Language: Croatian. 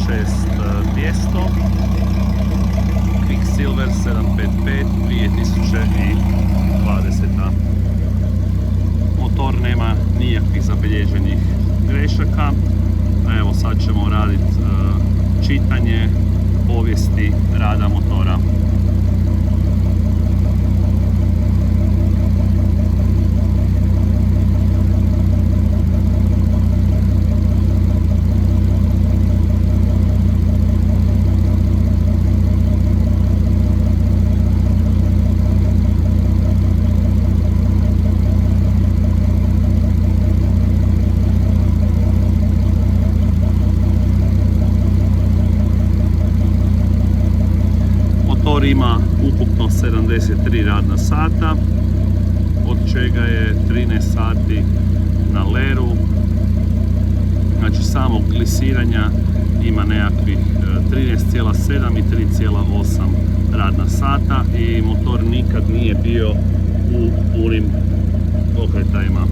6200, Quicksilver 755 2020. Motor nema nijakvih zabilježenih grešaka. Evo sad ćemo raditi čitanje povijesti rada motora. Motor ima ukupno 73 radna sata, od čega je 13 sati na leru. Znači samog glisiranja ima nekakvih 13,7 i 3,8 radna sata i motor nikad nije bio u punim pokretajima.